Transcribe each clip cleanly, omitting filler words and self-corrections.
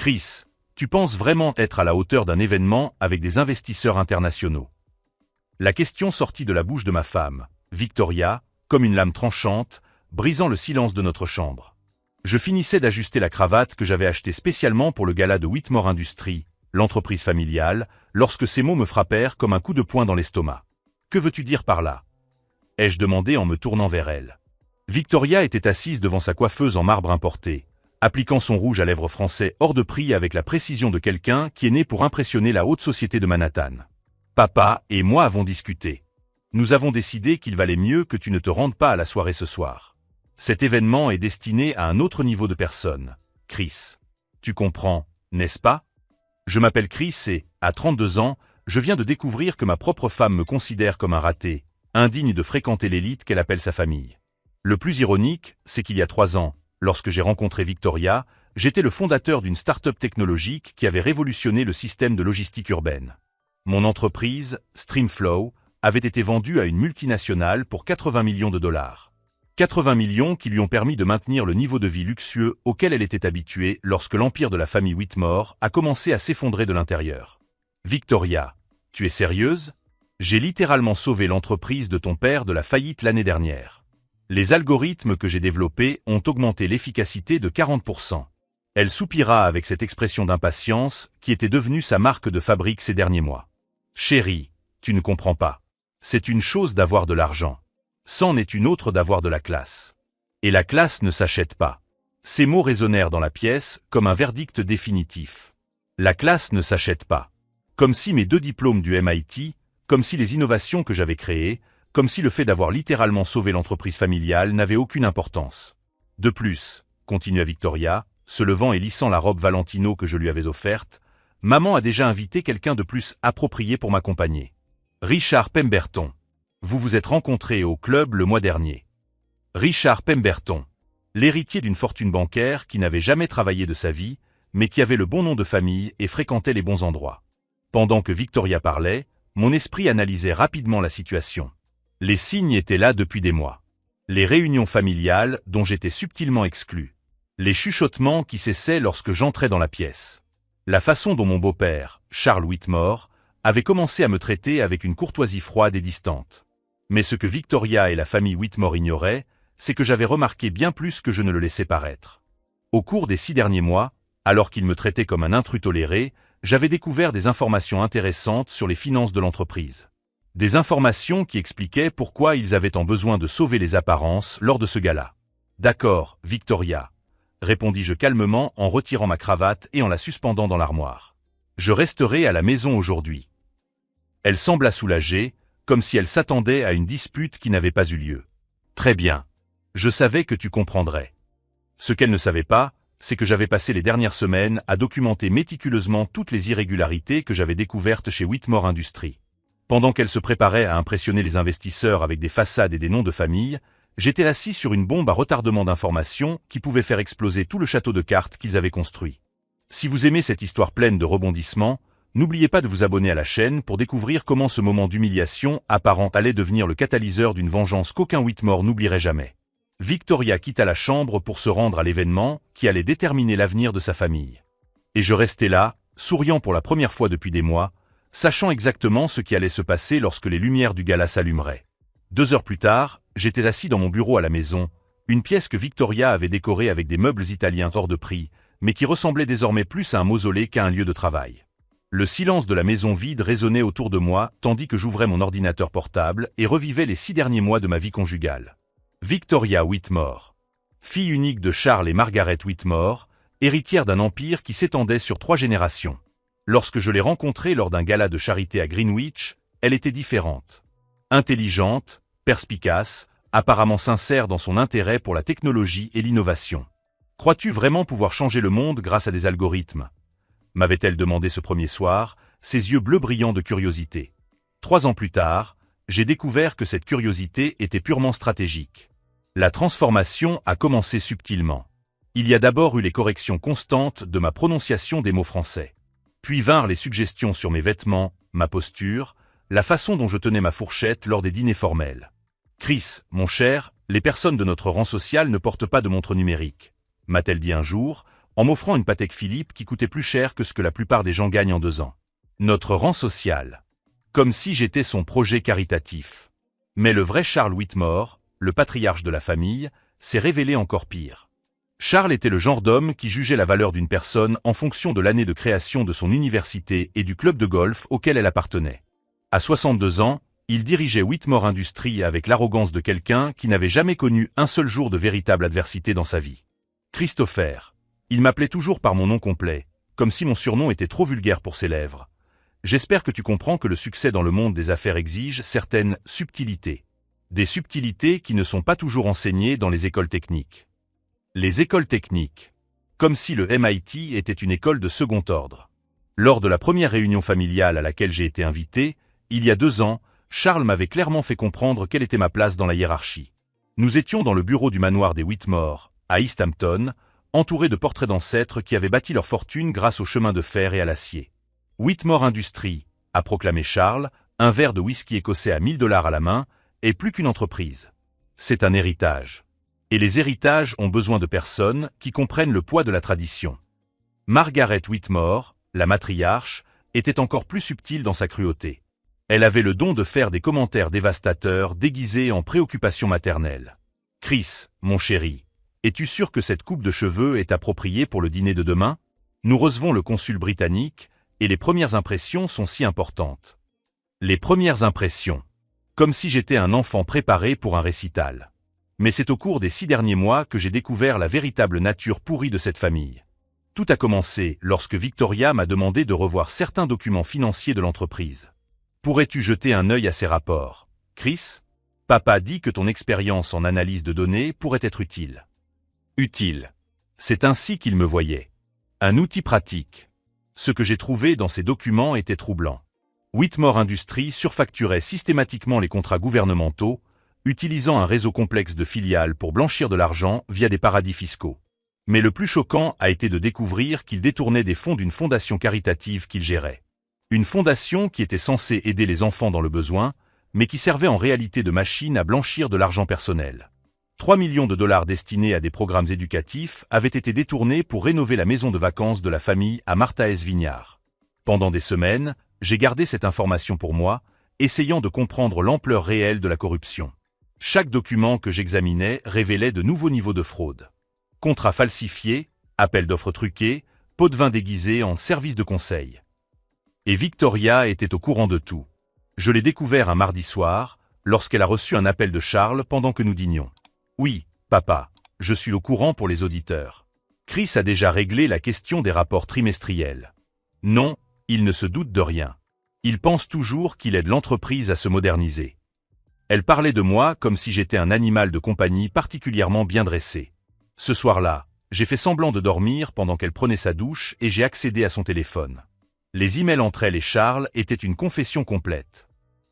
Chris, tu penses vraiment être à la hauteur d'un événement avec des investisseurs internationaux? La question sortit de la bouche de ma femme, Victoria, comme une lame tranchante, brisant le silence de notre chambre. Je finissais d'ajuster la cravate que j'avais achetée spécialement pour le gala de Whitmore Industries, l'entreprise familiale, lorsque ces mots me frappèrent comme un coup de poing dans l'estomac. « Que veux-tu dire par là ?» ai-je demandé en me tournant vers elle. Victoria était assise devant sa coiffeuse en marbre importé, appliquant son rouge à lèvres français hors de prix avec la précision de quelqu'un qui est né pour impressionner la haute société de Manhattan. « Papa et moi avons discuté. Nous avons décidé qu'il valait mieux que tu ne te rendes pas à la soirée ce soir. Cet événement est destiné à un autre niveau de personne, Chris. Tu comprends, n'est-ce pas? Je m'appelle Chris et, à 32 ans, je viens de découvrir que ma propre femme me considère comme un raté, indigne de fréquenter l'élite qu'elle appelle sa famille. Le plus ironique, c'est qu'il y a 3 ans, lorsque j'ai rencontré Victoria, j'étais le fondateur d'une start-up technologique qui avait révolutionné le système de logistique urbaine. Mon entreprise, Streamflow, avait été vendue à une multinationale pour 80 millions de dollars. 80 millions qui lui ont permis de maintenir le niveau de vie luxueux auquel elle était habituée lorsque l'empire de la famille Whitmore a commencé à s'effondrer de l'intérieur. Victoria, tu es sérieuse? J'ai littéralement sauvé l'entreprise de ton père de la faillite l'année dernière. Les algorithmes que j'ai développés ont augmenté l'efficacité de 40%. Elle soupira avec cette expression d'impatience qui était devenue sa marque de fabrique ces derniers mois. Chérie, tu ne comprends pas. C'est une chose d'avoir de l'argent. C'en est une autre d'avoir de la classe. Et la classe ne s'achète pas. Ces mots résonnèrent dans la pièce comme un verdict définitif. La classe ne s'achète pas. Comme si mes 2 diplômes du MIT, comme si les innovations que j'avais créées, comme si le fait d'avoir littéralement sauvé l'entreprise familiale n'avait aucune importance. De plus, continua Victoria, se levant et lissant la robe Valentino que je lui avais offerte, maman a déjà invité quelqu'un de plus approprié pour m'accompagner. Richard Pemberton. Vous vous êtes rencontrés au club le mois dernier. Richard Pemberton. L'héritier d'une fortune bancaire qui n'avait jamais travaillé de sa vie, mais qui avait le bon nom de famille et fréquentait les bons endroits. Pendant que Victoria parlait, mon esprit analysait rapidement la situation. Les signes étaient là depuis des mois. Les réunions familiales dont j'étais subtilement exclu. Les chuchotements qui cessaient lorsque j'entrais dans la pièce. La façon dont mon beau-père, Charles Whitmore, avait commencé à me traiter avec une courtoisie froide et distante. Mais ce que Victoria et la famille Whitmore ignoraient, c'est que j'avais remarqué bien plus que je ne le laissais paraître. Au cours des 6 derniers mois, alors qu'ils me traitaient comme un intrus toléré, j'avais découvert des informations intéressantes sur les finances de l'entreprise. Des informations qui expliquaient pourquoi ils avaient tant besoin de sauver les apparences lors de ce gala. « D'accord, Victoria », répondis-je calmement en retirant ma cravate et en la suspendant dans l'armoire. « Je resterai à la maison aujourd'hui. » Elle sembla soulagée, comme si elle s'attendait à une dispute qui n'avait pas eu lieu. « Très bien. Je savais que tu comprendrais. » Ce qu'elle ne savait pas, c'est que j'avais passé les dernières semaines à documenter méticuleusement toutes les irrégularités que j'avais découvertes chez Whitmore Industries. Pendant qu'elle se préparait à impressionner les investisseurs avec des façades et des noms de famille, j'étais assis sur une bombe à retardement d'informations qui pouvait faire exploser tout le château de cartes qu'ils avaient construit. Si vous aimez cette histoire pleine de rebondissements, n'oubliez pas de vous abonner à la chaîne pour découvrir comment ce moment d'humiliation apparente allait devenir le catalyseur d'une vengeance qu'aucun Whitmore n'oublierait jamais. Victoria quitta la chambre pour se rendre à l'événement qui allait déterminer l'avenir de sa famille. Et je restais là, souriant pour la première fois depuis des mois, sachant exactement ce qui allait se passer lorsque les lumières du gala s'allumeraient. 2 heures plus tard, j'étais assis dans mon bureau à la maison, une pièce que Victoria avait décorée avec des meubles italiens hors de prix, mais qui ressemblait désormais plus à un mausolée qu'à un lieu de travail. Le silence de la maison vide résonnait autour de moi tandis que j'ouvrais mon ordinateur portable et revivais les 6 derniers mois de ma vie conjugale. Victoria Whitmore. Fille unique de Charles et Margaret Whitmore, héritière d'un empire qui s'étendait sur 3 générations. Lorsque je l'ai rencontrée lors d'un gala de charité à Greenwich, elle était différente. Intelligente, perspicace, apparemment sincère dans son intérêt pour la technologie et l'innovation. « Crois-tu vraiment pouvoir changer le monde grâce à des algorithmes ?» m'avait-elle demandé ce premier soir, ses yeux bleus brillants de curiosité. 3 ans plus tard, j'ai découvert que cette curiosité était purement stratégique. La transformation a commencé subtilement. Il y a d'abord eu les corrections constantes de ma prononciation des mots français. Puis vinrent les suggestions sur mes vêtements, ma posture, la façon dont je tenais ma fourchette lors des dîners formels. « Chris, mon cher, les personnes de notre rang social ne portent pas de montre numérique », m'a-t-elle dit un jour, en m'offrant une Patek Philippe qui coûtait plus cher que ce que la plupart des gens gagnent en 2 ans. Notre rang social. Comme si j'étais son projet caritatif. Mais le vrai Charles Whitmore, le patriarche de la famille, s'est révélé encore pire. Charles était le genre d'homme qui jugeait la valeur d'une personne en fonction de l'année de création de son université et du club de golf auquel elle appartenait. À 62 ans, il dirigeait Whitmore Industries avec l'arrogance de quelqu'un qui n'avait jamais connu un seul jour de véritable adversité dans sa vie. Christopher. Il m'appelait toujours par mon nom complet, comme si mon surnom était trop vulgaire pour ses lèvres. J'espère que tu comprends que le succès dans le monde des affaires exige certaines subtilités. Des subtilités qui ne sont pas toujours enseignées dans les écoles techniques. Les écoles techniques. Comme si le MIT était une école de second ordre. Lors de la première réunion familiale à laquelle j'ai été invité, il y a 2 ans, Charles m'avait clairement fait comprendre quelle était ma place dans la hiérarchie. Nous étions dans le bureau du manoir des Whitmore, à East Hampton, entourés de portraits d'ancêtres qui avaient bâti leur fortune grâce au chemin de fer et à l'acier. Whitmore Industries, a proclamé Charles, un verre de whisky écossais à $1000 à la main, est plus qu'une entreprise. C'est un héritage. Et les héritages ont besoin de personnes qui comprennent le poids de la tradition. Margaret Whitmore, la matriarche, était encore plus subtile dans sa cruauté. Elle avait le don de faire des commentaires dévastateurs déguisés en préoccupations maternelles. « Chris, mon chéri, es-tu sûr que cette coupe de cheveux est appropriée pour le dîner de demain? Nous recevons le consul britannique, et les premières impressions sont si importantes. » Les premières impressions. Comme si j'étais un enfant préparé pour un récital. Mais c'est au cours des 6 derniers mois que j'ai découvert la véritable nature pourrie de cette famille. Tout a commencé lorsque Victoria m'a demandé de revoir certains documents financiers de l'entreprise. Pourrais-tu jeter un œil à ces rapports, Chris? Papa dit que ton expérience en analyse de données pourrait être utile. Utile. C'est ainsi qu'il me voyait. Un outil pratique. Ce que j'ai trouvé dans ces documents était troublant. Whitmore Industries surfacturait systématiquement les contrats gouvernementaux, utilisant un réseau complexe de filiales pour blanchir de l'argent via des paradis fiscaux. Mais le plus choquant a été de découvrir qu'il détournait des fonds d'une fondation caritative qu'il gérait. Une fondation qui était censée aider les enfants dans le besoin, mais qui servait en réalité de machine à blanchir de l'argent personnel. 3 millions de dollars destinés à des programmes éducatifs avaient été détournés pour rénover la maison de vacances de la famille à Martha's Vineyard. Pendant des semaines, j'ai gardé cette information pour moi, essayant de comprendre l'ampleur réelle de la corruption. Chaque document que j'examinais révélait de nouveaux niveaux de fraude. Contrats falsifiés, appels d'offres truqués, pots de vin déguisés en service de conseil. Et Victoria était au courant de tout. Je l'ai découvert un mardi soir, lorsqu'elle a reçu un appel de Charles pendant que nous dînions. Oui, papa, je suis au courant pour les auditeurs. Chris a déjà réglé la question des rapports trimestriels. Non, il ne se doute de rien. Il pense toujours qu'il aide l'entreprise à se moderniser. Elle parlait de moi comme si j'étais un animal de compagnie particulièrement bien dressé. Ce soir-là, j'ai fait semblant de dormir pendant qu'elle prenait sa douche et j'ai accédé à son téléphone. Les emails entre elle et Charles étaient une confession complète.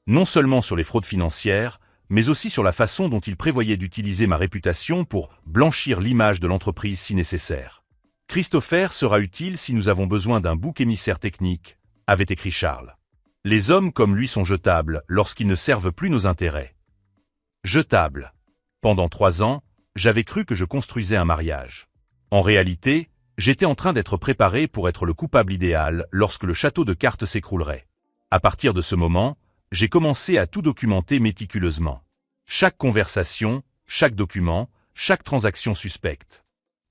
Non seulement sur les fraudes financières, mais aussi sur la façon dont il prévoyait d'utiliser ma réputation pour blanchir l'image de l'entreprise si nécessaire. « Christopher sera utile si nous avons besoin d'un bouc émissaire technique », avait écrit Charles. « Les hommes comme lui sont jetables lorsqu'ils ne servent plus nos intérêts. » Jetables. Pendant 3 ans, j'avais cru que je construisais un mariage. En réalité, j'étais en train d'être préparé pour être le coupable idéal lorsque le château de cartes s'écroulerait. À partir de ce moment, j'ai commencé à tout documenter méticuleusement. Chaque conversation, chaque document, chaque transaction suspecte.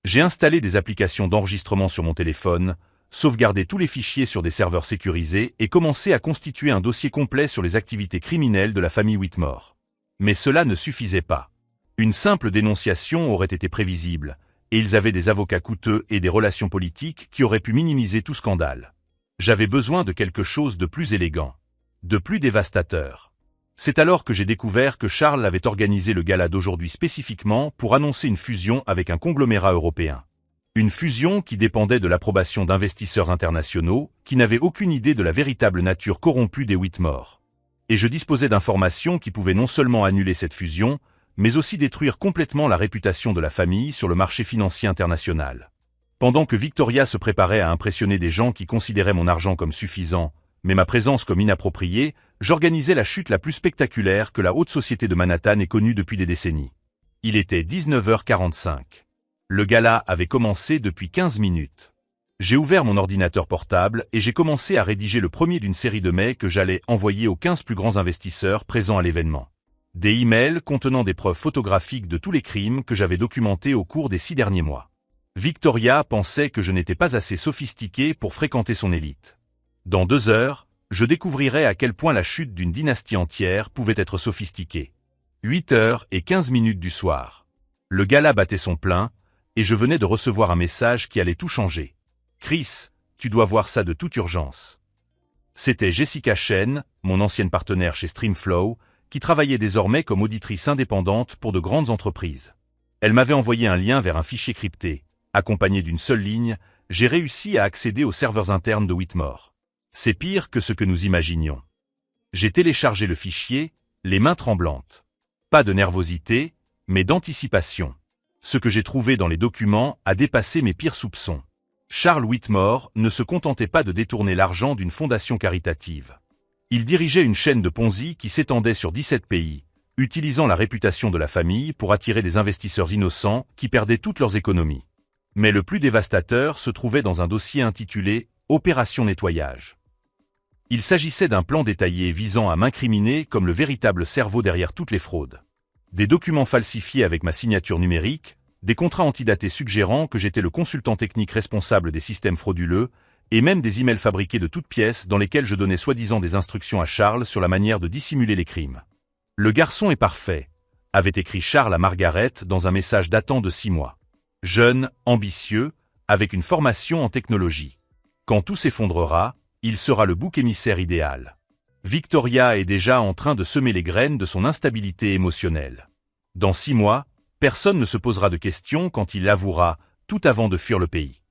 J'ai installé des applications d'enregistrement sur mon téléphone, sauvegardé tous les fichiers sur des serveurs sécurisés et commencé à constituer un dossier complet sur les activités criminelles de la famille Whitmore. Mais cela ne suffisait pas. Une simple dénonciation aurait été prévisible, et ils avaient des avocats coûteux et des relations politiques qui auraient pu minimiser tout scandale. J'avais besoin de quelque chose de plus élégant, de plus dévastateur. C'est alors que j'ai découvert que Charles avait organisé le gala d'aujourd'hui spécifiquement pour annoncer une fusion avec un conglomérat européen. Une fusion qui dépendait de l'approbation d'investisseurs internationaux qui n'avaient aucune idée de la véritable nature corrompue des Whitmore. Et je disposais d'informations qui pouvaient non seulement annuler cette fusion, mais aussi détruire complètement la réputation de la famille sur le marché financier international. Pendant que Victoria se préparait à impressionner des gens qui considéraient mon argent comme suffisant, mais ma présence comme inappropriée, j'organisais la chute la plus spectaculaire que la haute société de Manhattan ait connue depuis des décennies. Il était 19h45. Le gala avait commencé depuis 15 minutes. J'ai ouvert mon ordinateur portable et j'ai commencé à rédiger le premier d'une série de mails que j'allais envoyer aux 15 plus grands investisseurs présents à l'événement. Des emails contenant des preuves photographiques de tous les crimes que j'avais documentés au cours des 6 derniers mois. Victoria pensait que je n'étais pas assez sophistiqué pour fréquenter son élite. Dans 2 heures, je découvrirais à quel point la chute d'une dynastie entière pouvait être sophistiquée. 8h15 du soir. Le gala battait son plein, et je venais de recevoir un message qui allait tout changer. Chris, tu dois voir ça de toute urgence. C'était Jessica Shen, mon ancienne partenaire chez Streamflow, qui travaillait désormais comme auditrice indépendante pour de grandes entreprises. Elle m'avait envoyé un lien vers un fichier crypté. Accompagné d'une seule ligne, j'ai réussi à accéder aux serveurs internes de Whitmore. C'est pire que ce que nous imaginions. J'ai téléchargé le fichier, les mains tremblantes. Pas de nervosité, mais d'anticipation. Ce que j'ai trouvé dans les documents a dépassé mes pires soupçons. Charles Whitmore ne se contentait pas de détourner l'argent d'une fondation caritative. Il dirigeait une chaîne de Ponzi qui s'étendait sur 17 pays, utilisant la réputation de la famille pour attirer des investisseurs innocents qui perdaient toutes leurs économies. Mais le plus dévastateur se trouvait dans un dossier intitulé « Opération nettoyage ». Il s'agissait d'un plan détaillé visant à m'incriminer comme le véritable cerveau derrière toutes les fraudes. Des documents falsifiés avec ma signature numérique, des contrats antidatés suggérant que j'étais le consultant technique responsable des systèmes frauduleux, et même des emails fabriqués de toutes pièces dans lesquels je donnais soi-disant des instructions à Charles sur la manière de dissimuler les crimes. « Le garçon est parfait », avait écrit Charles à Margaret dans un message datant de 6 mois. Jeune, ambitieux, avec une formation en technologie. Quand tout s'effondrera, il sera le bouc émissaire idéal. Victoria est déjà en train de semer les graines de son instabilité émotionnelle. Dans 6 mois, personne ne se posera de questions quand il l'avouera, tout avant de fuir le pays.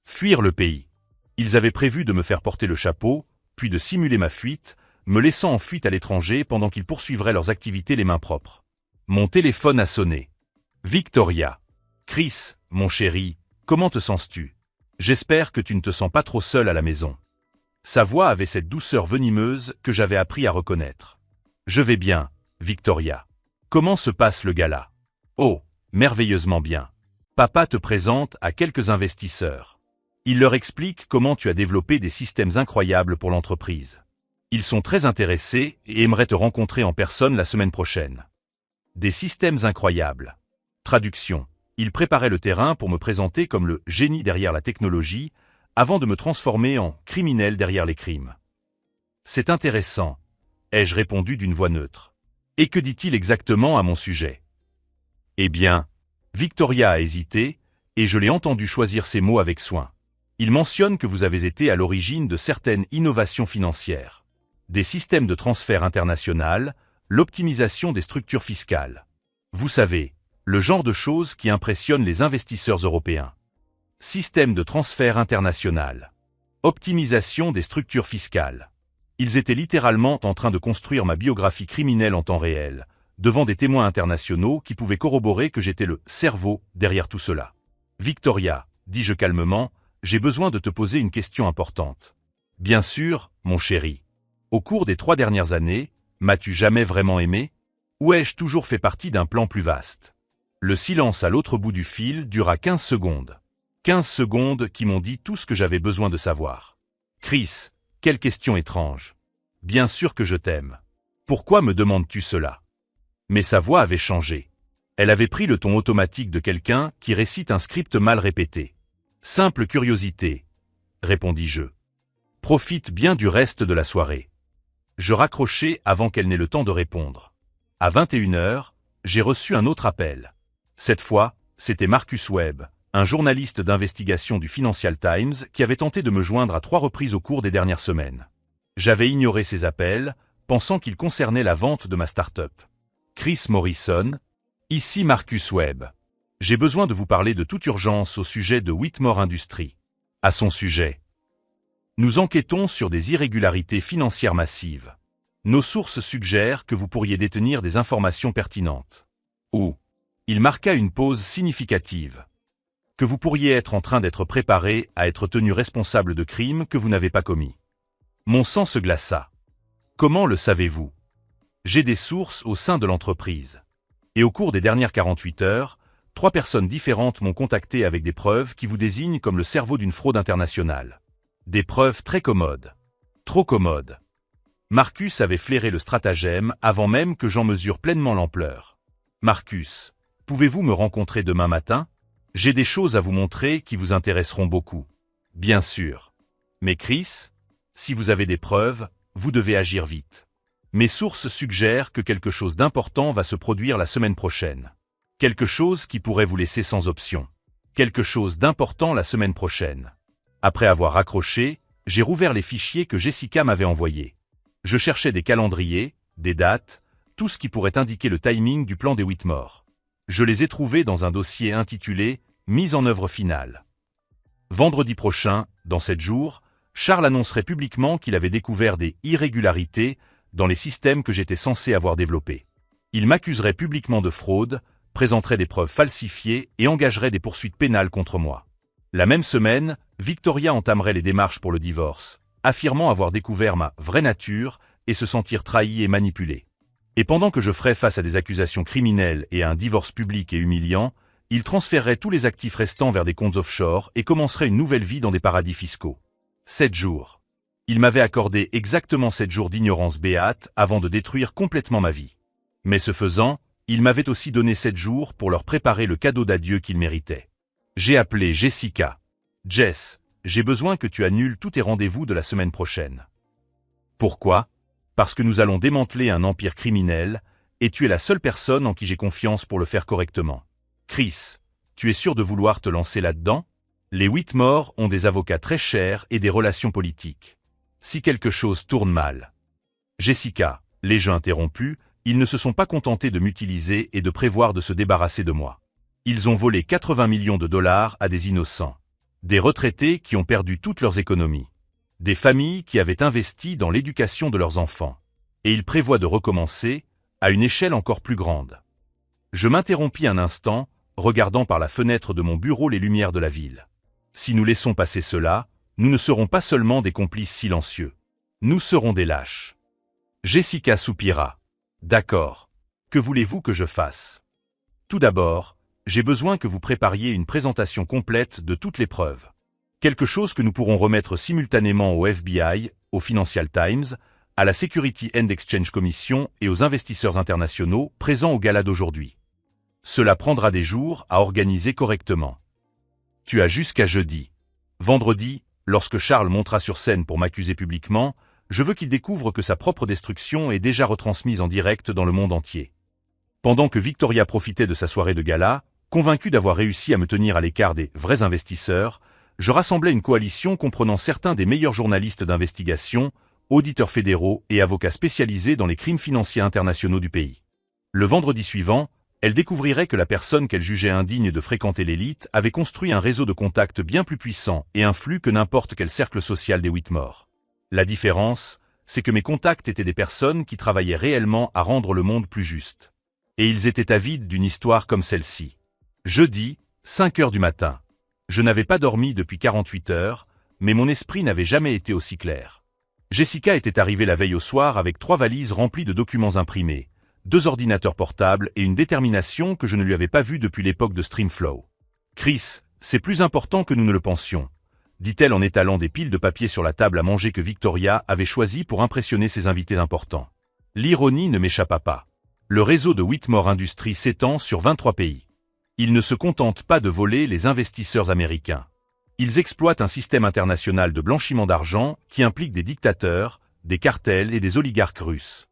Fuir le pays. Ils avaient prévu de me faire porter le chapeau, puis de simuler ma fuite, me laissant en fuite à l'étranger pendant qu'ils poursuivraient leurs activités les mains propres. Mon téléphone a sonné. Victoria. Chris, mon chéri, comment te sens-tu? J'espère que tu ne te sens pas trop seul à la maison. Sa voix avait cette douceur venimeuse que j'avais appris à reconnaître. Je vais bien, Victoria. Comment se passe le gala? Oh, merveilleusement bien. Papa te présente à quelques investisseurs. Il leur explique comment tu as développé des systèmes incroyables pour l'entreprise. Ils sont très intéressés et aimeraient te rencontrer en personne la semaine prochaine. Des systèmes incroyables. Traduction. Il préparait le terrain pour me présenter comme le génie derrière la technologie, avant de me transformer en criminel derrière les crimes. C'est intéressant, ai-je répondu d'une voix neutre. Et que dit-il exactement à mon sujet? Eh bien, Victoria a hésité, et je l'ai entendu choisir ses mots avec soin. Il mentionne que vous avez été à l'origine de certaines innovations financières. Des systèmes de transfert international, l'optimisation des structures fiscales. Vous savez, le genre de choses qui impressionnent les investisseurs européens. Système de transfert international. Optimisation des structures fiscales. Ils étaient littéralement en train de construire ma biographie criminelle en temps réel, devant des témoins internationaux qui pouvaient corroborer que j'étais le cerveau derrière tout cela. Victoria, dis-je calmement, j'ai besoin de te poser une question importante. Bien sûr, mon chéri. Au cours des 3 dernières années, m'as-tu jamais vraiment aimé? Ou ai-je toujours fait partie d'un plan plus vaste? Le silence à l'autre bout du fil dura 15 secondes. 15 secondes qui m'ont dit tout ce que j'avais besoin de savoir. Chris, quelle question étrange. Bien sûr que je t'aime. Pourquoi me demandes-tu cela? Mais sa voix avait changé. Elle avait pris le ton automatique de quelqu'un qui récite un script mal répété. Simple curiosité, répondis-je. Profite bien du reste de la soirée. Je raccrochai avant qu'elle n'ait le temps de répondre. À 21h, j'ai reçu un autre appel. Cette fois, c'était Marcus Webb, un journaliste d'investigation du Financial Times qui avait tenté de me joindre à 3 reprises au cours des dernières semaines. J'avais ignoré ses appels, pensant qu'ils concernaient la vente de ma start-up. Chris Morrison, ici Marcus Webb. J'ai besoin de vous parler de toute urgence au sujet de Whitmore Industries. À son sujet. Nous enquêtons sur des irrégularités financières massives. Nos sources suggèrent que vous pourriez détenir des informations pertinentes. Ou, il marqua une pause significative. Que vous pourriez être en train d'être préparé à être tenu responsable de crimes que vous n'avez pas commis. Mon sang se glaça. Comment le savez-vous? J'ai des sources au sein de l'entreprise. Et au cours des dernières 48 heures, 3 personnes différentes m'ont contacté avec des preuves qui vous désignent comme le cerveau d'une fraude internationale. Des preuves très commodes. Trop commodes. Marcus avait flairé le stratagème avant même que j'en mesure pleinement l'ampleur. Marcus, pouvez-vous me rencontrer demain matin? J'ai des choses à vous montrer qui vous intéresseront beaucoup. Bien sûr. Mais Chris, si vous avez des preuves, vous devez agir vite. Mes sources suggèrent que quelque chose d'important va se produire la semaine prochaine. Quelque chose qui pourrait vous laisser sans option. Quelque chose d'important la semaine prochaine. Après avoir raccroché, j'ai rouvert les fichiers que Jessica m'avait envoyés. Je cherchais des calendriers, des dates, tout ce qui pourrait indiquer le timing du plan des Whitmore. Je les ai trouvés dans un dossier intitulé « Mise en œuvre finale ». Vendredi prochain, dans 7 jours, Charles annoncerait publiquement qu'il avait découvert des irrégularités dans les systèmes que j'étais censé avoir développés. Il m'accuserait publiquement de fraude, présenterait des preuves falsifiées et engagerait des poursuites pénales contre moi. La même semaine, Victoria entamerait les démarches pour le divorce, affirmant avoir découvert ma vraie nature et se sentir trahie et manipulée. Et pendant que je ferais face à des accusations criminelles et à un divorce public et humiliant, il transférerait tous les actifs restants vers des comptes offshore et commencerait une nouvelle vie dans des paradis fiscaux. 7 jours. Il m'avait accordé exactement 7 jours d'ignorance béate avant de détruire complètement ma vie. Mais ce faisant, il m'avait aussi donné 7 jours pour leur préparer le cadeau d'adieu qu'ils méritaient. J'ai appelé Jessica. Jess, j'ai besoin que tu annules tous tes rendez-vous de la semaine prochaine. Pourquoi? Parce que nous allons démanteler un empire criminel, et tu es la seule personne en qui j'ai confiance pour le faire correctement. Chris, tu es sûr de vouloir te lancer là-dedans? Les Whitmore ont des avocats très chers et des relations politiques. Si quelque chose tourne mal. Jessica, les jeux interrompus, ils ne se sont pas contentés de m'utiliser et de prévoir de se débarrasser de moi. Ils ont volé 80 millions de dollars à des innocents. Des retraités qui ont perdu toutes leurs économies. Des familles qui avaient investi dans l'éducation de leurs enfants. Et ils prévoient de recommencer, à une échelle encore plus grande. Je m'interrompis un instant, regardant par la fenêtre de mon bureau les lumières de la ville. Si nous laissons passer cela, nous ne serons pas seulement des complices silencieux. Nous serons des lâches. Jessica soupira. D'accord. Que voulez-vous que je fasse? Tout d'abord, j'ai besoin que vous prépariez une présentation complète de toutes les preuves. Quelque chose que nous pourrons remettre simultanément au FBI, au Financial Times, à la Security and Exchange Commission et aux investisseurs internationaux présents au gala d'aujourd'hui. Cela prendra des jours à organiser correctement. Tu as jusqu'à jeudi. Vendredi, lorsque Charles montera sur scène pour m'accuser publiquement, je veux qu'il découvre que sa propre destruction est déjà retransmise en direct dans le monde entier. Pendant que Victoria profitait de sa soirée de gala, convaincue d'avoir réussi à me tenir à l'écart des vrais investisseurs, je rassemblais une coalition comprenant certains des meilleurs journalistes d'investigation, auditeurs fédéraux et avocats spécialisés dans les crimes financiers internationaux du pays. Le vendredi suivant, elle découvrirait que la personne qu'elle jugeait indigne de fréquenter l'élite avait construit un réseau de contacts bien plus puissant et influent que n'importe quel cercle social des Whitmore. La différence, c'est que mes contacts étaient des personnes qui travaillaient réellement à rendre le monde plus juste. Et ils étaient avides d'une histoire comme celle-ci. Jeudi, 5 heures du matin. Je n'avais pas dormi depuis 48 heures, mais mon esprit n'avait jamais été aussi clair. Jessica était arrivée la veille au soir avec 3 valises remplies de documents imprimés, 2 ordinateurs portables et une détermination que je ne lui avais pas vue depuis l'époque de Streamflow. Chris, c'est plus important que nous ne le pensions, dit-elle en étalant des piles de papier sur la table à manger que Victoria avait choisi pour impressionner ses invités importants. L'ironie ne m'échappa pas. Le réseau de Whitmore Industries s'étend sur 23 pays. Ils ne se contentent pas de voler les investisseurs américains. Ils exploitent un système international de blanchiment d'argent qui implique des dictateurs, des cartels et des oligarques russes.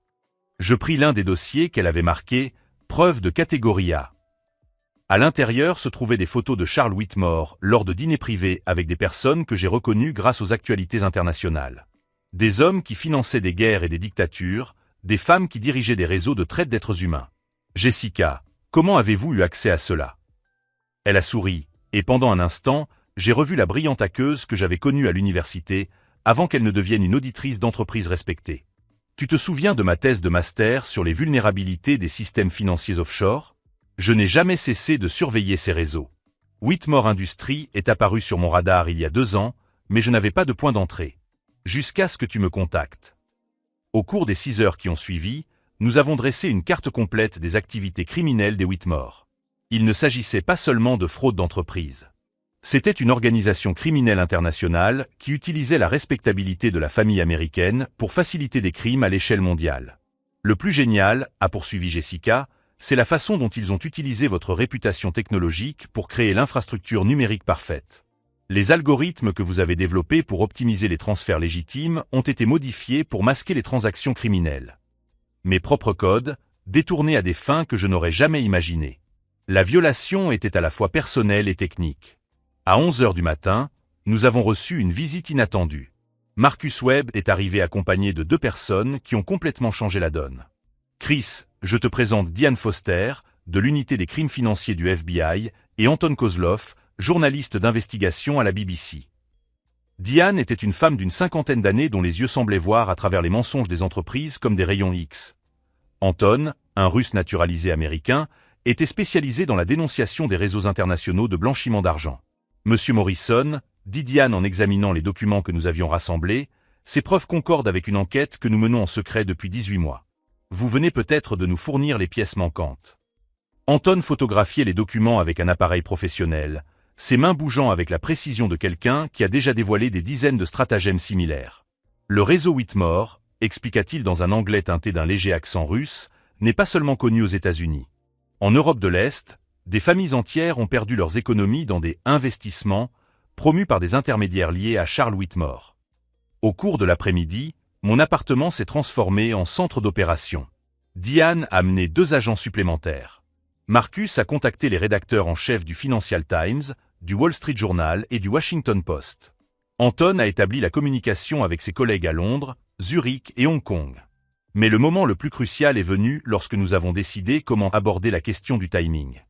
Je pris l'un des dossiers qu'elle avait marqué « Preuve de catégorie A ». À l'intérieur se trouvaient des photos de Charles Whitmore lors de dîners privés avec des personnes que j'ai reconnues grâce aux actualités internationales. Des hommes qui finançaient des guerres et des dictatures, des femmes qui dirigeaient des réseaux de traite d'êtres humains. Jessica, comment avez-vous eu accès à cela? Elle a souri, et pendant un instant, j'ai revu la brillante hackeuse que j'avais connue à l'université, avant qu'elle ne devienne une auditrice d'entreprise respectée. Tu te souviens de ma thèse de master sur les vulnérabilités des systèmes financiers offshore? Je n'ai jamais cessé de surveiller ces réseaux. Whitmore Industries est apparu sur mon radar il y a 2 ans, mais je n'avais pas de point d'entrée. Jusqu'à ce que tu me contactes. Au cours des 6 heures qui ont suivi, nous avons dressé une carte complète des activités criminelles des Whitmore. Il ne s'agissait pas seulement de fraude d'entreprise. C'était une organisation criminelle internationale qui utilisait la respectabilité de la famille américaine pour faciliter des crimes à l'échelle mondiale. Le plus génial, a poursuivi Jessica, c'est la façon dont ils ont utilisé votre réputation technologique pour créer l'infrastructure numérique parfaite. Les algorithmes que vous avez développés pour optimiser les transferts légitimes ont été modifiés pour masquer les transactions criminelles. Mes propres codes, détournés à des fins que je n'aurais jamais imaginées. La violation était à la fois personnelle et technique. À 11 h du matin, nous avons reçu une visite inattendue. Marcus Webb est arrivé accompagné de 2 personnes qui ont complètement changé la donne. Chris, je te présente Diane Foster, de l'unité des crimes financiers du FBI, et Anton Kozlov, journaliste d'investigation à la BBC. Diane était une femme d'une 50aine d'années dont les yeux semblaient voir à travers les mensonges des entreprises comme des rayons X. Anton, un Russe naturalisé américain, était spécialisé dans la dénonciation des réseaux internationaux de blanchiment d'argent. Monsieur Morrison, dit Diane en examinant les documents que nous avions rassemblés, ces preuves concordent avec une enquête que nous menons en secret depuis 18 mois. Vous venez peut-être de nous fournir les pièces manquantes. Anton photographiait les documents avec un appareil professionnel, ses mains bougeant avec la précision de quelqu'un qui a déjà dévoilé des dizaines de stratagèmes similaires. Le réseau Whitmore, expliqua-t-il dans un anglais teinté d'un léger accent russe, n'est pas seulement connu aux États-Unis. En Europe de l'Est, des familles entières ont perdu leurs économies dans des investissements promus par des intermédiaires liés à Charles Whitmore. Au cours de l'après-midi, mon appartement s'est transformé en centre d'opération. Diane a amené 2 agents supplémentaires. Marcus a contacté les rédacteurs en chef du Financial Times, du Wall Street Journal et du Washington Post. Anton a établi la communication avec ses collègues à Londres, Zurich et Hong Kong. Mais le moment le plus crucial est venu lorsque nous avons décidé comment aborder la question du timing.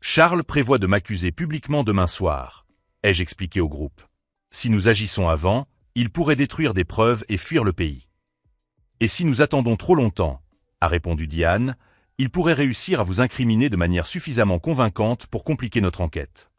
Charles prévoit de m'accuser publiquement demain soir, ai-je expliqué au groupe. Si nous agissons avant, il pourrait détruire des preuves et fuir le pays. Et si nous attendons trop longtemps, a répondu Diane, il pourrait réussir à vous incriminer de manière suffisamment convaincante pour compliquer notre enquête.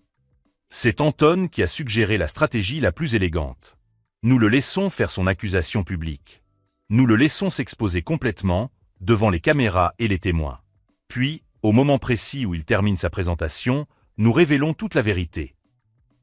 C'est Anton qui a suggéré la stratégie la plus élégante. Nous le laissons faire son accusation publique. Nous le laissons s'exposer complètement, devant les caméras et les témoins. Puis, au moment précis où il termine sa présentation, nous révélons toute la vérité.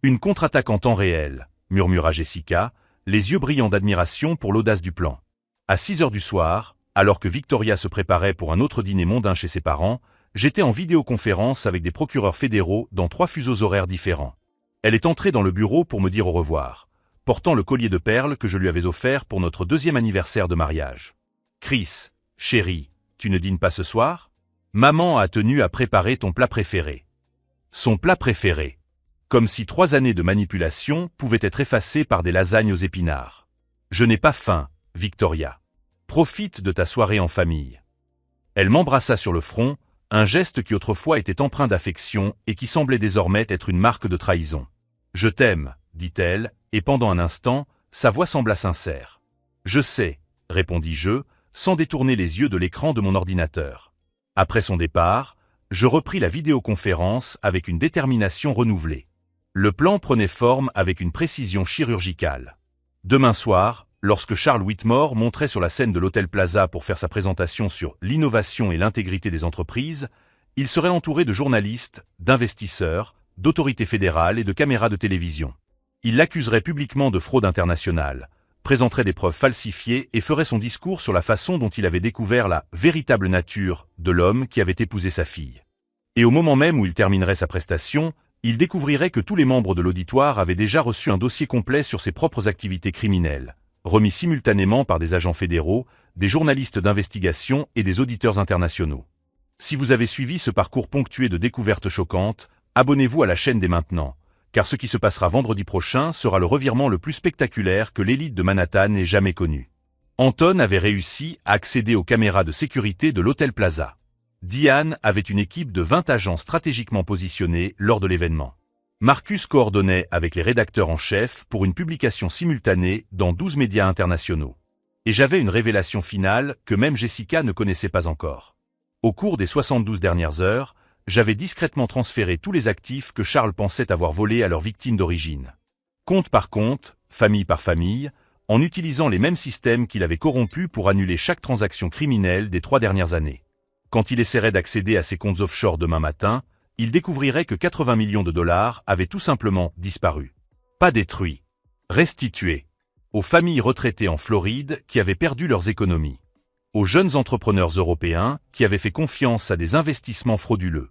Une contre-attaque en temps réel, murmura Jessica, les yeux brillants d'admiration pour l'audace du plan. À 6 h du soir, alors que Victoria se préparait pour un autre dîner mondain chez ses parents, j'étais en vidéoconférence avec des procureurs fédéraux dans 3 fuseaux horaires différents. Elle est entrée dans le bureau pour me dire au revoir, portant le collier de perles que je lui avais offert pour notre 2e anniversaire de mariage. Chris, chérie, tu ne dînes pas ce soir ? Maman a tenu à préparer ton plat préféré. Son plat préféré. Comme si 3 années de manipulation pouvaient être effacées par des lasagnes aux épinards. Je n'ai pas faim, Victoria. Profite de ta soirée en famille. Elle m'embrassa sur le front, un geste qui autrefois était empreint d'affection et qui semblait désormais être une marque de trahison. Je t'aime, dit-elle, et pendant un instant, sa voix sembla sincère. Je sais, répondis-je, sans détourner les yeux de l'écran de mon ordinateur. Après son départ, je repris la vidéoconférence avec une détermination renouvelée. Le plan prenait forme avec une précision chirurgicale. Demain soir, lorsque Charles Whitmore monterait sur la scène de l'Hôtel Plaza pour faire sa présentation sur l'innovation et l'intégrité des entreprises, il serait entouré de journalistes, d'investisseurs, d'autorités fédérales et de caméras de télévision. Il l'accuserait publiquement de fraude internationale, présenterait des preuves falsifiées et ferait son discours sur la façon dont il avait découvert la véritable nature de l'homme qui avait épousé sa fille. Et au moment même où il terminerait sa prestation, il découvrirait que tous les membres de l'auditoire avaient déjà reçu un dossier complet sur ses propres activités criminelles, remis simultanément par des agents fédéraux, des journalistes d'investigation et des auditeurs internationaux. Si vous avez suivi ce parcours ponctué de découvertes choquantes, abonnez-vous à la chaîne dès maintenant, car ce qui se passera vendredi prochain sera le revirement le plus spectaculaire que l'élite de Manhattan ait jamais connu. Anton avait réussi à accéder aux caméras de sécurité de l'Hôtel Plaza. Diane avait une équipe de 20 agents stratégiquement positionnés lors de l'événement. Marcus coordonnait avec les rédacteurs en chef pour une publication simultanée dans 12 médias internationaux. Et j'avais une révélation finale que même Jessica ne connaissait pas encore. Au cours des 72 dernières heures, j'avais discrètement transféré tous les actifs que Charles pensait avoir volés à leurs victimes d'origine. Compte par compte, famille par famille, en utilisant les mêmes systèmes qu'il avait corrompus pour annuler chaque transaction criminelle des 3 dernières années. Quand il essaierait d'accéder à ses comptes offshore demain matin, il découvrirait que 80 millions de dollars avaient tout simplement disparu. Pas détruits. Restitués. Aux familles retraitées en Floride qui avaient perdu leurs économies. Aux jeunes entrepreneurs européens qui avaient fait confiance à des investissements frauduleux.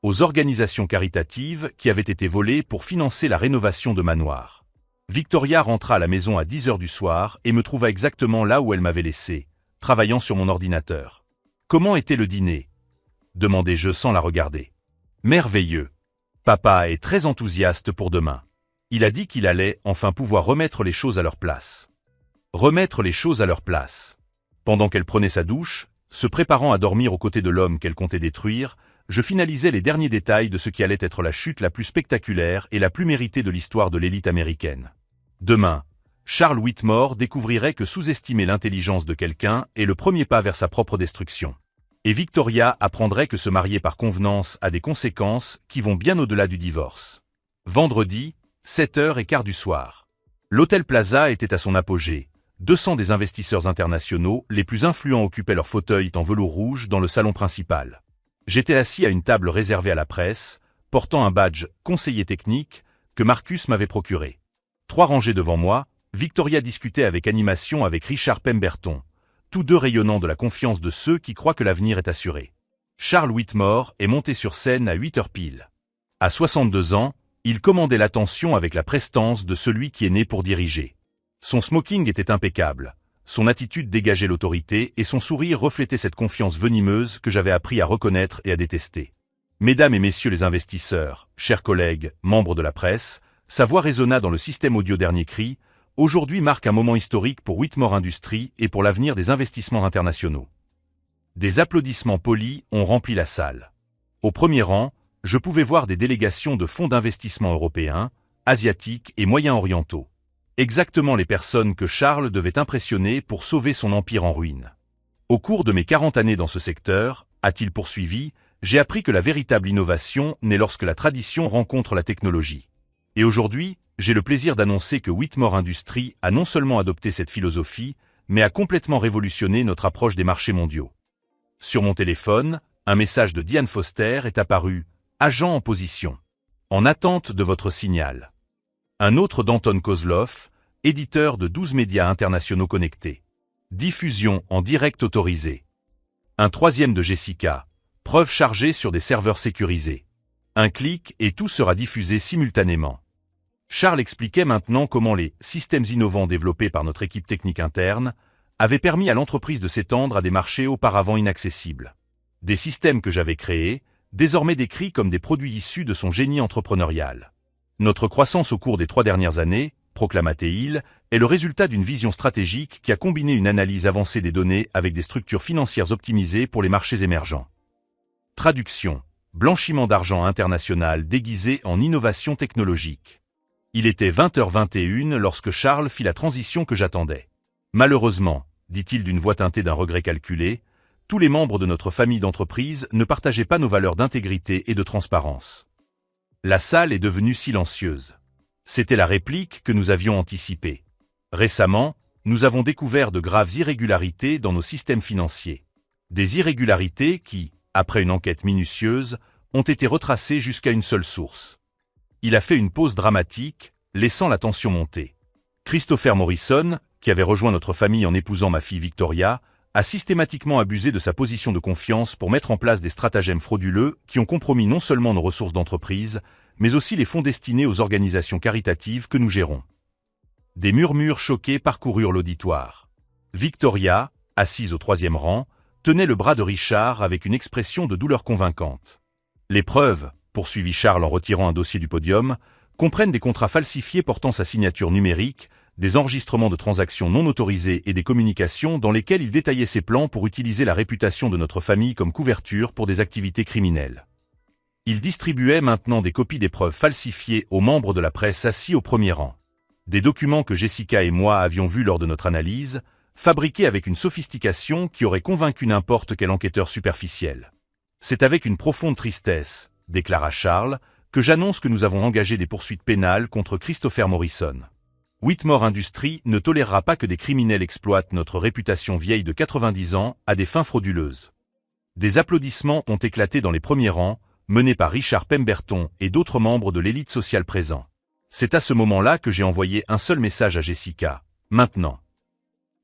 Aux organisations caritatives qui avaient été volées pour financer la rénovation de manoirs. Victoria rentra à la maison à 10 heures du soir et me trouva exactement là où elle m'avait laissé, travaillant sur mon ordinateur. « Comment était le dîner ?» demandai-je sans la regarder. « Merveilleux. Papa est très enthousiaste pour demain. Il a dit qu'il allait enfin pouvoir remettre les choses à leur place. » Remettre les choses à leur place. Pendant qu'elle prenait sa douche, se préparant à dormir aux côtés de l'homme qu'elle comptait détruire, je finalisais les derniers détails de ce qui allait être la chute la plus spectaculaire et la plus méritée de l'histoire de l'élite américaine. Demain, Charles Whitmore découvrirait que sous-estimer l'intelligence de quelqu'un est le premier pas vers sa propre destruction. Et Victoria apprendrait que se marier par convenance a des conséquences qui vont bien au-delà du divorce. Vendredi, 7h15 du soir. L'Hôtel Plaza était à son apogée. 200 des investisseurs internationaux les plus influents occupaient leurs fauteuils en velours rouge dans le salon principal. J'étais assis à une table réservée à la presse, portant un badge « conseiller technique » que Marcus m'avait procuré. 3 rangées devant moi, Victoria discutait avec animation avec Richard Pemberton, tous deux rayonnant de la confiance de ceux qui croient que l'avenir est assuré. Charles Whitmore est monté sur scène à 8h pile. À 62 ans, il commandait l'attention avec la prestance de celui qui est né pour diriger. Son smoking était impeccable, son attitude dégageait l'autorité et son sourire reflétait cette confiance venimeuse que j'avais appris à reconnaître et à détester. Mesdames et messieurs les investisseurs, chers collègues, membres de la presse, sa voix résonna dans le système audio dernier cri. Aujourd'hui marque un moment historique pour Whitmore Industries et pour l'avenir des investissements internationaux. Des applaudissements polis ont rempli la salle. Au premier rang, je pouvais voir des délégations de fonds d'investissement européens, asiatiques et moyen-orientaux. Exactement les personnes que Charles devait impressionner pour sauver son empire en ruine. Au cours de mes 40 années dans ce secteur, a-t-il poursuivi, j'ai appris que la véritable innovation naît lorsque la tradition rencontre la technologie. Et aujourd'hui, j'ai le plaisir d'annoncer que Whitmore Industries a non seulement adopté cette philosophie, mais a complètement révolutionné notre approche des marchés mondiaux. Sur mon téléphone, un message de Diane Foster est apparu, agent en position. En attente de votre signal. Un autre d'Anton Kozlov, éditeur de 12 médias internationaux connectés. Diffusion en direct autorisée. Un troisième de Jessica, preuve chargée sur des serveurs sécurisés. Un clic et tout sera diffusé simultanément. Charles expliquait maintenant comment les systèmes innovants développés par notre équipe technique interne avaient permis à l'entreprise de s'étendre à des marchés auparavant inaccessibles. Des systèmes que j'avais créés, désormais décrits comme des produits issus de son génie entrepreneurial. Notre croissance au cours des 3 dernières années, proclama-t-il, est le résultat d'une vision stratégique qui a combiné une analyse avancée des données avec des structures financières optimisées pour les marchés émergents. Traduction. Blanchiment d'argent international déguisé en innovation technologique. Il était 20h21 lorsque Charles fit la transition que j'attendais. Malheureusement, dit-il d'une voix teintée d'un regret calculé, tous les membres de notre famille d'entreprise ne partageaient pas nos valeurs d'intégrité et de transparence. La salle est devenue silencieuse. C'était la réplique que nous avions anticipée. Récemment, nous avons découvert de graves irrégularités dans nos systèmes financiers. Des irrégularités qui, après une enquête minutieuse, ont été retracées jusqu'à une seule source. Il a fait une pause dramatique, laissant la tension monter. Christopher Morrison, qui avait rejoint notre famille en épousant ma fille Victoria, a systématiquement abusé de sa position de confiance pour mettre en place des stratagèmes frauduleux qui ont compromis non seulement nos ressources d'entreprise, mais aussi les fonds destinés aux organisations caritatives que nous gérons. Des murmures choqués parcoururent l'auditoire. Victoria, assise au 3e rang, tenait le bras de Richard avec une expression de douleur convaincante. Les preuves, poursuivit Charles en retirant un dossier du podium, comprennent des contrats falsifiés portant sa signature numérique, des enregistrements de transactions non autorisées et des communications dans lesquelles il détaillait ses plans pour utiliser la réputation de notre famille comme couverture pour des activités criminelles. Il distribuait maintenant des copies des preuves falsifiées aux membres de la presse assis au premier rang. Des documents que Jessica et moi avions vus lors de notre analyse, fabriqués avec une sophistication qui aurait convaincu n'importe quel enquêteur superficiel. C'est avec une profonde tristesse, déclara Charles, que j'annonce que nous avons engagé des poursuites pénales contre Christopher Morrison. Whitmore Industries ne tolérera pas que des criminels exploitent notre réputation vieille de 90 ans à des fins frauduleuses. Des applaudissements ont éclaté dans les premiers rangs, menée par Richard Pemberton et d'autres membres de l'élite sociale présents. C'est à ce moment-là que j'ai envoyé un seul message à Jessica. Maintenant.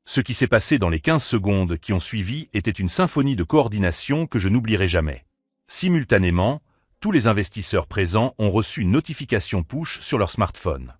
Ce qui s'est passé dans les 15 secondes qui ont suivi était une symphonie de coordination que je n'oublierai jamais. Simultanément, tous les investisseurs présents ont reçu une notification push sur leur smartphone.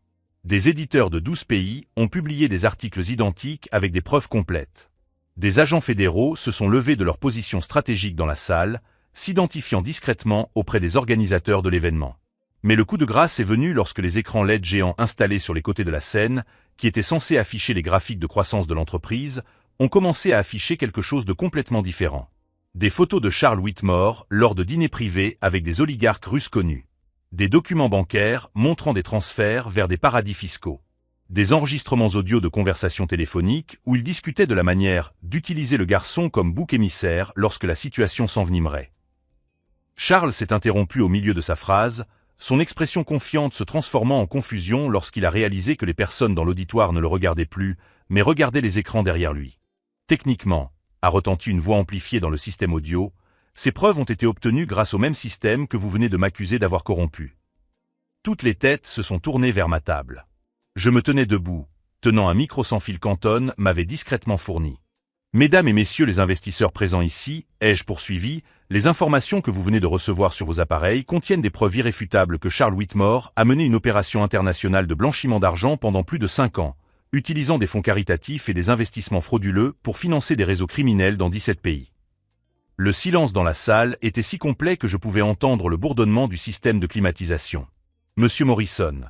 Des éditeurs de 12 pays ont publié des articles identiques avec des preuves complètes. Des agents fédéraux se sont levés de leur position stratégique dans la salle, s'identifiant discrètement auprès des organisateurs de l'événement. Mais le coup de grâce est venu lorsque les écrans LED géants installés sur les côtés de la scène, qui étaient censés afficher les graphiques de croissance de l'entreprise, ont commencé à afficher quelque chose de complètement différent. Des photos de Charles Whitmore lors de dîners privés avec des oligarques russes connus. Des documents bancaires montrant des transferts vers des paradis fiscaux. Des enregistrements audio de conversations téléphoniques où il discutait de la manière d'utiliser le garçon comme bouc émissaire lorsque la situation s'envenimerait. Charles s'est interrompu au milieu de sa phrase, son expression confiante se transformant en confusion lorsqu'il a réalisé que les personnes dans l'auditoire ne le regardaient plus, mais regardaient les écrans derrière lui. Techniquement, a retenti une voix amplifiée dans le système audio, ces preuves ont été obtenues grâce au même système que vous venez de m'accuser d'avoir corrompu. Toutes les têtes se sont tournées vers ma table. Je me tenais debout, tenant un micro sans fil qu'Anton m'avait discrètement fourni. Mesdames et messieurs les investisseurs présents ici, ai-je poursuivi, les informations que vous venez de recevoir sur vos appareils contiennent des preuves irréfutables que Charles Whitmore a mené une opération internationale de blanchiment d'argent pendant plus de 5 ans, utilisant des fonds caritatifs et des investissements frauduleux pour financer des réseaux criminels dans 17 pays. Le silence dans la salle était si complet que je pouvais entendre le bourdonnement du système de climatisation. Monsieur Morrison.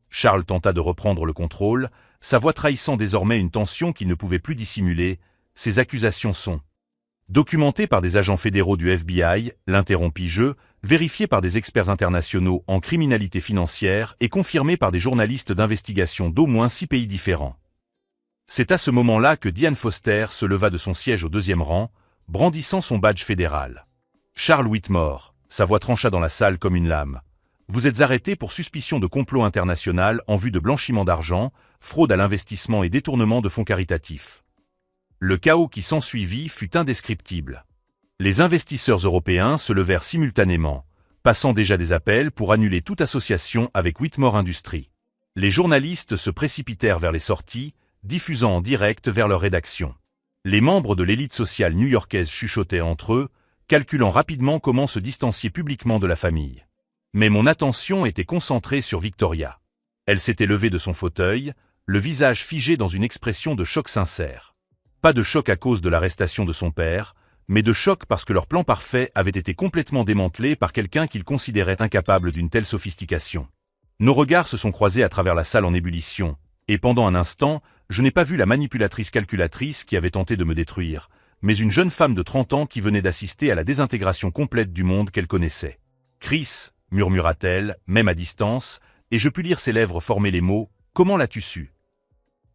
Charles tenta de reprendre le contrôle, sa voix trahissant désormais une tension qu'il ne pouvait plus dissimuler. Ces accusations sont documentées par des agents fédéraux du FBI, l'interrompis-je, vérifiées par des experts internationaux en criminalité financière et confirmées par des journalistes d'investigation d'au moins 6 pays différents. C'est à ce moment-là que Diane Foster se leva de son siège au 2e rang, brandissant son badge fédéral. Charles Whitmore, sa voix trancha dans la salle comme une lame. Vous êtes arrêté pour suspicion de complot international en vue de blanchiment d'argent, fraude à l'investissement et détournement de fonds caritatifs. Le chaos qui s'ensuivit fut indescriptible. Les investisseurs européens se levèrent simultanément, passant déjà des appels pour annuler toute association avec Whitmore Industries. Les journalistes se précipitèrent vers les sorties, diffusant en direct vers leur rédaction. Les membres de l'élite sociale new-yorkaise chuchotaient entre eux, calculant rapidement comment se distancier publiquement de la famille. Mais mon attention était concentrée sur Victoria. Elle s'était levée de son fauteuil, le visage figé dans une expression de choc sincère. Pas de choc à cause de l'arrestation de son père, mais de choc parce que leur plan parfait avait été complètement démantelé par quelqu'un qu'ils considéraient incapable d'une telle sophistication. Nos regards se sont croisés à travers la salle en ébullition, et pendant un instant, je n'ai pas vu la manipulatrice calculatrice qui avait tenté de me détruire, mais une jeune femme de 30 ans qui venait d'assister à la désintégration complète du monde qu'elle connaissait. Chris, murmura-t-elle, même à distance, et je pus lire ses lèvres former les mots « Comment l'as-tu su ?»